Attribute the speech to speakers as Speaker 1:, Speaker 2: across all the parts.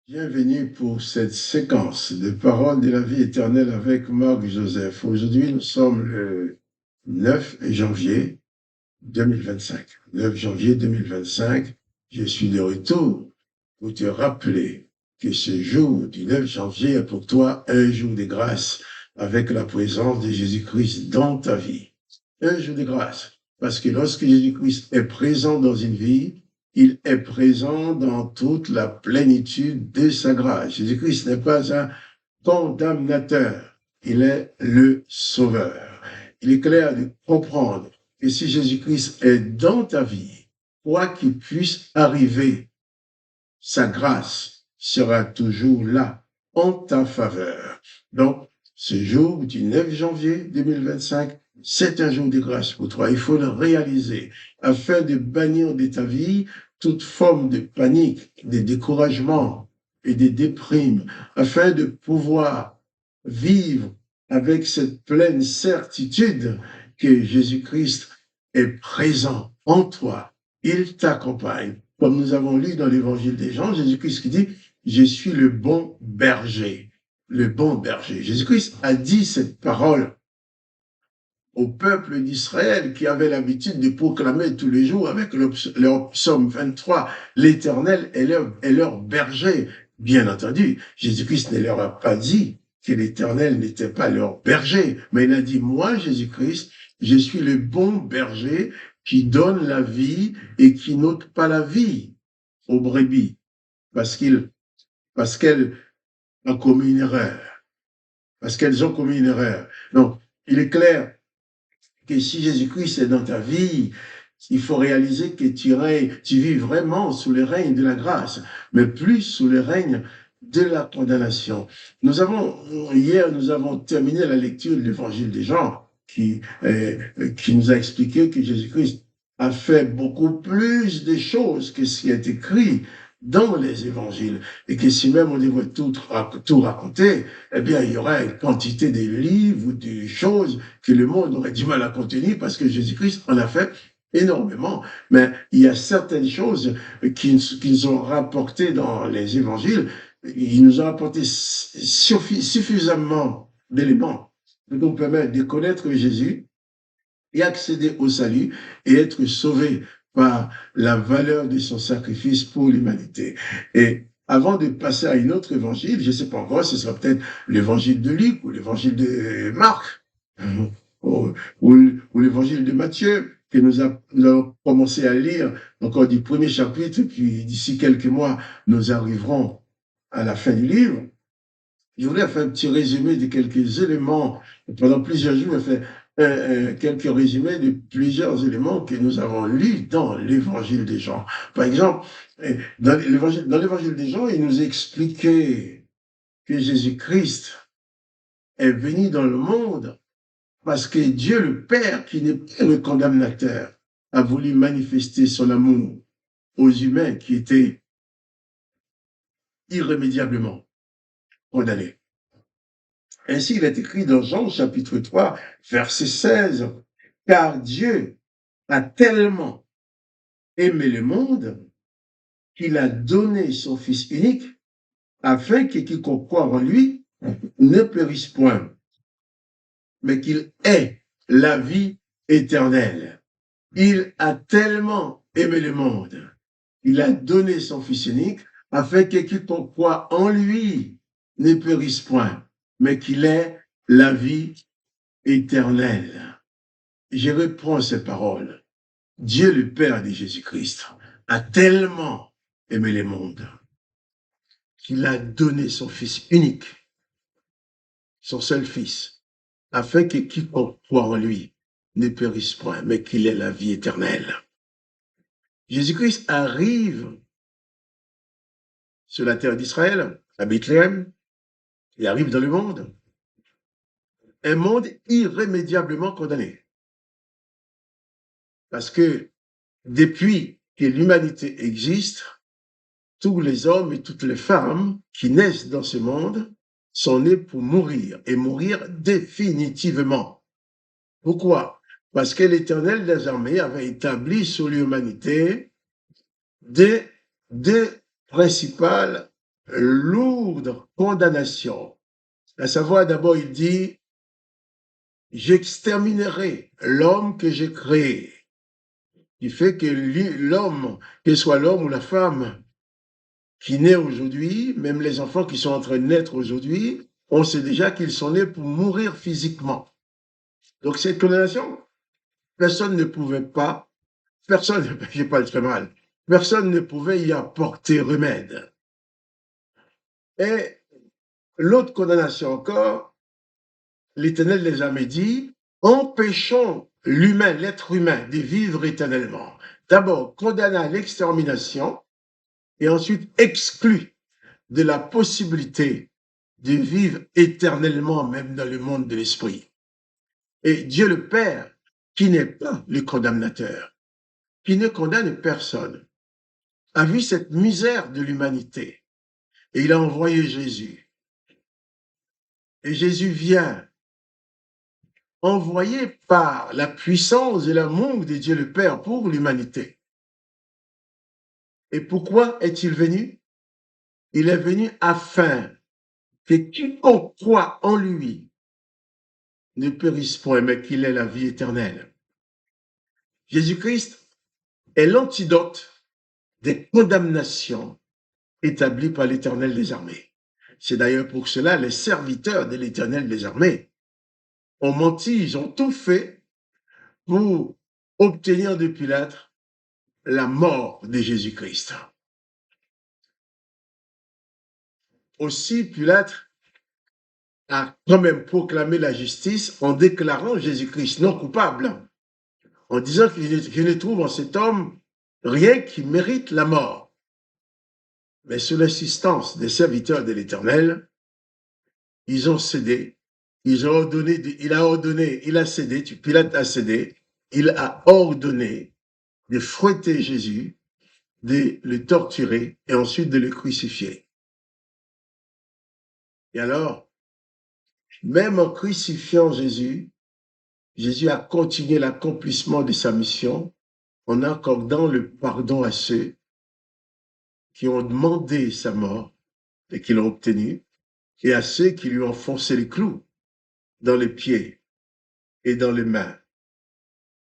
Speaker 1: Bienvenue pour cette séquence de paroles de la vie éternelle avec Marc Joseph. Aujourd'hui, nous sommes le 9 janvier 2025. 9 janvier 2025, je suis de retour pour te rappeler que ce jour du 9 janvier est pour toi un jour de grâce avec la présence de Jésus-Christ dans ta vie. Un jour de grâce. Parce que lorsque Jésus-Christ est présent dans une vie, il est présent dans toute la plénitude de sa grâce. Jésus-Christ n'est pas un condamnateur, il est le sauveur. Il est clair de comprendre que si Jésus-Christ est dans ta vie, quoi qu'il puisse arriver, sa grâce sera toujours là en ta faveur. Donc, ce jour du 9 janvier 2025, c'est un jour de grâce pour toi. Il faut le réaliser afin de bannir de ta vie toute forme de panique, de découragement et de déprime, afin de pouvoir vivre avec cette pleine certitude que Jésus-Christ est présent en toi. Il t'accompagne. Comme nous avons lu dans l'évangile des Jean, Jésus-Christ qui dit, je suis le bon berger. Le bon berger. Jésus-Christ a dit cette parole au peuple d'Israël qui avait l'habitude de proclamer tous les jours avec leur psaume 23, l'Éternel est leur berger. Bien entendu, Jésus-Christ ne leur a pas dit que l'Éternel n'était pas leur berger, mais il a dit, moi, Jésus-Christ, je suis le bon berger qui donne la vie et qui n'ôte pas la vie aux brebis, parce qu'elles ont commis une erreur, parce qu'elles ont commis une erreur. Donc, il est clair que si Jésus-Christ est dans ta vie, il faut réaliser que tu vis vraiment sous le règne de la grâce, mais plus sous le règne de la condamnation. Hier, nous avons terminé la lecture de l'évangile des Jean, qui nous a expliqué que Jésus-Christ a fait beaucoup plus de choses que ce qui est écrit dans les évangiles, et que si même on devait tout raconter, eh bien, il y aurait une quantité de livres ou de choses que le monde aurait du mal à contenir parce que Jésus-Christ en a fait énormément. Mais il y a certaines choses qu'ils ont rapportées dans les évangiles. Ils nous ont apporté suffisamment d'éléments qui nous permettent de connaître Jésus et accéder au salut et être sauvé par la valeur de son sacrifice pour l'humanité. Et avant de passer à un autre évangile, je ne sais pas encore, ce sera peut-être l'évangile de Luc ou l'évangile de Marc ou, ou l'évangile de Matthieu que nous avons commencé à lire encore du premier chapitre, puis d'ici quelques mois, nous arriverons à la fin du livre. Je voulais faire un petit résumé de quelques éléments. Pendant plusieurs jours, je fait quelques résumés de plusieurs éléments que nous avons lus dans l'évangile des Jean. Par exemple, dans l'évangile des Jean, il nous expliquait que Jésus-Christ est venu dans le monde parce que Dieu le Père, qui n'est pas le condamnateur, a voulu manifester son amour aux humains qui étaient irrémédiablement condamnés. Ainsi, il est écrit dans Jean chapitre 3, verset 16, « Car Dieu a tellement aimé le monde qu'il a donné son Fils unique afin que quiconque croit en lui ne périsse point, mais qu'il ait la vie éternelle. Il a tellement aimé le monde, il a donné son Fils unique afin que quiconque croit en lui ne périsse point, mais qu'il ait la vie éternelle. » Je reprends ces paroles. Dieu le Père de Jésus-Christ a tellement aimé le monde qu'il a donné son Fils unique, son seul Fils, afin que quiconque croit en lui ne périsse point, mais qu'il ait la vie éternelle. Jésus-Christ arrive sur la terre d'Israël, à Bethléem, il arrive dans le monde, un monde irrémédiablement condamné. Parce que depuis que l'humanité existe, tous les hommes et toutes les femmes qui naissent dans ce monde sont nés pour mourir, et mourir définitivement. Pourquoi? Parce que l'Éternel des armées avait établi sur l'humanité deux principales lourde condamnation. À savoir, d'abord, il dit, j'exterminerai l'homme que j'ai créé. Il fait que l'homme, que ce soit l'homme ou la femme qui naît aujourd'hui, même les enfants qui sont en train de naître aujourd'hui, on sait déjà qu'ils sont nés pour mourir physiquement. Donc cette condamnation, personne ne pouvait pas, personne, j'ai pas le très mal, personne ne pouvait y apporter remède. Et l'autre condamnation encore, l'Éternel les a dit, empêchons l'humain, l'être humain, de vivre éternellement. D'abord, condamné à l'extermination et ensuite exclu de la possibilité de vivre éternellement, même dans le monde de l'esprit. Et Dieu le Père, qui n'est pas le condamnateur, qui ne condamne personne, a vu cette misère de l'humanité et il a envoyé Jésus. Et Jésus vient envoyé par la puissance et l'amour de Dieu le Père pour l'humanité. Et pourquoi est-il venu? Il est venu afin que quiconque croit en lui ne périsse point, mais qu'il ait la vie éternelle. Jésus-Christ est l'antidote des condamnations établies par l'Éternel des armées. C'est d'ailleurs pour cela les serviteurs de l'Éternel des armées ont menti, ils ont tout fait pour obtenir de Pilate la mort de Jésus-Christ. Aussi, Pilate a quand même proclamé la justice en déclarant Jésus-Christ non coupable, en disant qu'il ne trouve en cet homme rien qui mérite la mort. Mais sous l'assistance des serviteurs de l'Éternel, ils ont cédé, il a cédé, Pilate a cédé, il a ordonné de fouetter Jésus, de le torturer et ensuite de le crucifier. Et alors, même en crucifiant Jésus, Jésus a continué l'accomplissement de sa mission en accordant le pardon à ceux qui ont demandé sa mort et qui l'ont obtenu, et à ceux qui lui ont foncé les clous dans les pieds et dans les mains.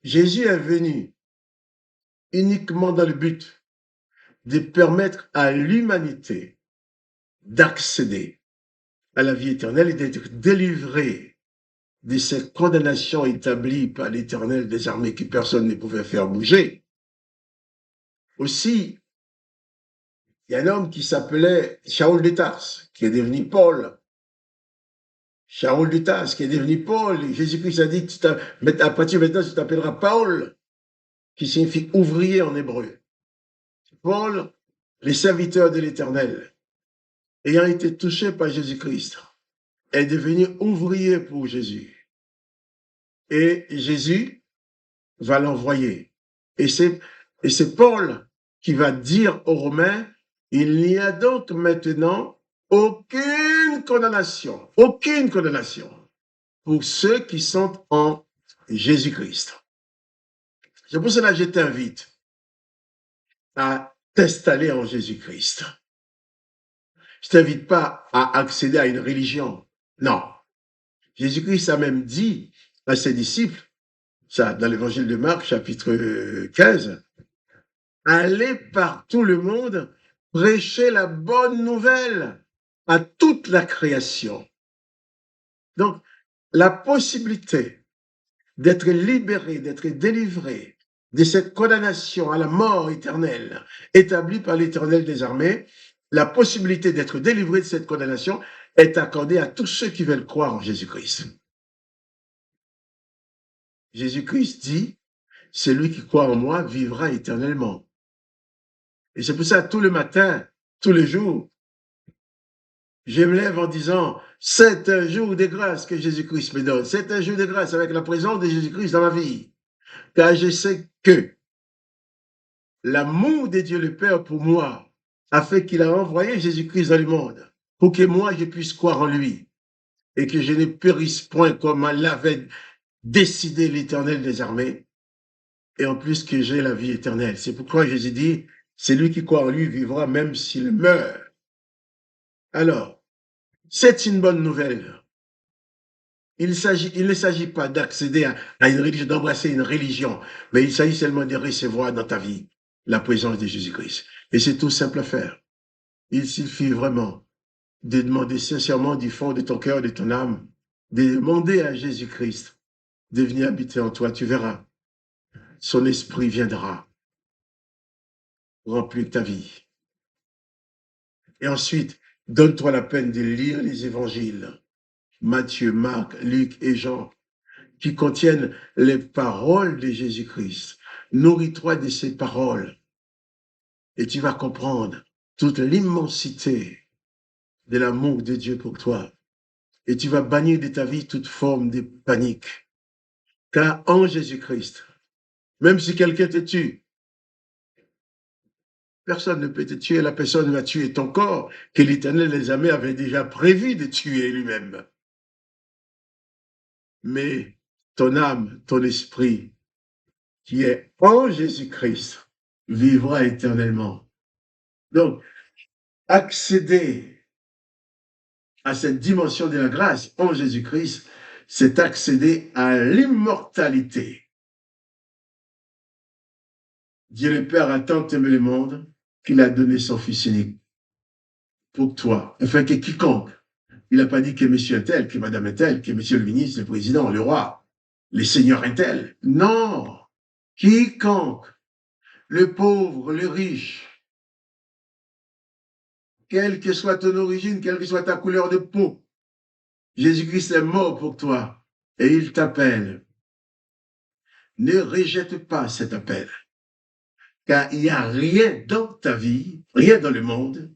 Speaker 1: Jésus est venu uniquement dans le but de permettre à l'humanité d'accéder à la vie éternelle et d'être délivré de cette condamnation établie par l'Éternel des armées que personne ne pouvait faire bouger. Aussi, il y a un homme qui s'appelait Shaoul de Tarse, qui est devenu Paul. Shaoul de Tarse, qui est devenu Paul. Jésus-Christ a dit, à partir de maintenant, tu t'appelleras Paul, qui signifie ouvrier en hébreu. Paul, les serviteurs de l'Éternel, ayant été touché par Jésus-Christ, est devenu ouvrier pour Jésus. Et Jésus va l'envoyer. Et c'est Paul qui va dire aux Romains, il n'y a donc maintenant aucune condamnation pour ceux qui sont en Jésus-Christ. C'est pour cela que je t'invite à t'installer en Jésus-Christ. Je t'invite pas à accéder à une religion. Non. Jésus-Christ a même dit à ses disciples, ça dans l'évangile de Marc, chapitre 15, allez par tout le monde, prêchez la bonne nouvelle à toute la création. Donc, la possibilité d'être libéré, d'être délivré de cette condamnation à la mort éternelle établie par l'Éternel des armées, la possibilité d'être délivré de cette condamnation est accordée à tous ceux qui veulent croire en Jésus-Christ. Jésus-Christ dit, celui qui croit en moi vivra éternellement. Et c'est pour ça, tout le matin, tous les jours, je me lève en disant, c'est un jour de grâce que Jésus-Christ me donne. C'est un jour de grâce avec la présence de Jésus-Christ dans ma vie. Car je sais que l'amour de Dieu le Père pour moi a fait qu'il a envoyé Jésus-Christ dans le monde pour que moi je puisse croire en lui et que je ne périsse point comme l'avait décidé l'Éternel des armées et en plus que j'ai la vie éternelle. C'est pourquoi Jésus dit, celui qui croit en lui vivra même s'il meurt. Alors, c'est une bonne nouvelle. Il ne s'agit pas d'accéder à une religion, d'embrasser une religion, mais il s'agit seulement de recevoir dans ta vie la présence de Jésus-Christ. Et c'est tout simple à faire. Il suffit vraiment de demander sincèrement du fond de ton cœur, de ton âme, de demander à Jésus-Christ de venir habiter en toi. Tu verras, son esprit viendra remplir ta vie. Et ensuite, donne-toi la peine de lire les évangiles, Matthieu, Marc, Luc et Jean, qui contiennent les paroles de Jésus-Christ. Nourris-toi de ces paroles et tu vas comprendre toute l'immensité de l'amour de Dieu pour toi. Et tu vas bannir de ta vie toute forme de panique. Car en Jésus-Christ, même si quelqu'un te tue, personne ne peut te tuer, la personne va tuer ton corps, que l'Éternel les armées avait déjà prévu de tuer lui-même. Mais ton âme, ton esprit, qui est en Jésus-Christ, vivra éternellement. Donc, accéder à cette dimension de la grâce en Jésus-Christ, c'est accéder à l'immortalité. Dieu le Père a tant aimé le monde qu'il a donné son Fils unique pour toi, afin que quiconque, il n'a pas dit que monsieur est tel, que madame est telle, que monsieur le ministre, le président, le roi, les seigneurs est tel. Non, quiconque, le pauvre, le riche, quelle que soit ton origine, quelle que soit ta couleur de peau, Jésus-Christ est mort pour toi et il t'appelle. Ne rejette pas cet appel, car il n'y a rien dans ta vie, rien dans le monde,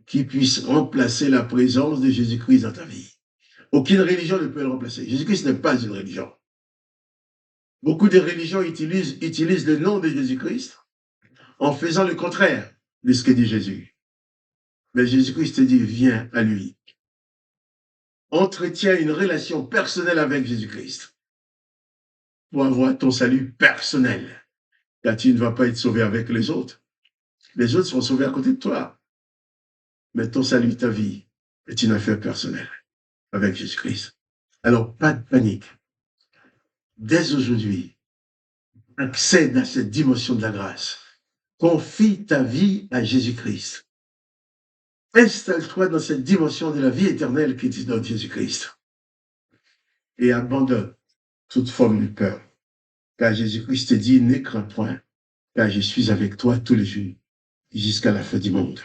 Speaker 1: qui puisse remplacer la présence de Jésus-Christ dans ta vie. Aucune religion ne peut le remplacer. Jésus-Christ n'est pas une religion. Beaucoup de religions utilisent le nom de Jésus-Christ en faisant le contraire de ce que dit Jésus. Mais Jésus-Christ te dit, viens à lui. Entretiens une relation personnelle avec Jésus-Christ pour avoir ton salut personnel. Car tu ne vas pas être sauvé avec les autres. Les autres seront sauvés à côté de toi. Mais ton salut, ta vie, est une affaire personnelle avec Jésus-Christ. Alors, pas de panique. Dès aujourd'hui, accède à cette dimension de la grâce. Confie ta vie à Jésus-Christ. Installe-toi dans cette dimension de la vie éternelle qui te donne Jésus-Christ. Et abandonne toute forme de peur. Car Jésus-Christ te dit, ne crains point, car je suis avec toi tous les jours, jusqu'à la fin du monde.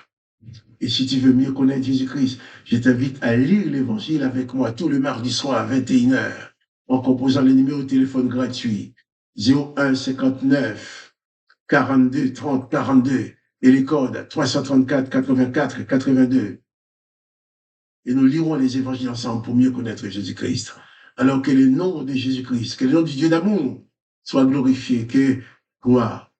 Speaker 1: Et si tu veux mieux connaître Jésus-Christ, je t'invite à lire l'Évangile avec moi tout le mardi soir à 21h, en composant le numéro de téléphone gratuit 01 59 42 30 42 et les codes 334 84 82. Et nous lirons les évangiles ensemble pour mieux connaître Jésus-Christ. Alors que le nom de Jésus-Christ, que le nom du Dieu d'amour soit glorifié, que quoi,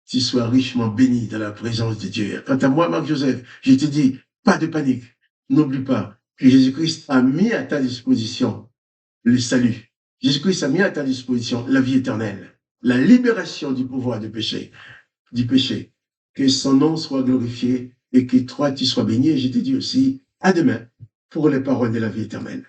Speaker 1: tu sois richement béni dans la présence de Dieu. Quant à moi, Marc-Joseph, je te dis, pas de panique. N'oublie pas que Jésus-Christ a mis à ta disposition le salut. Jésus-Christ a mis à ta disposition la vie éternelle, la libération du pouvoir du péché. Que son nom soit glorifié et que toi, tu sois béni. Et je te dis aussi, à demain pour les paroles de la vie éternelle.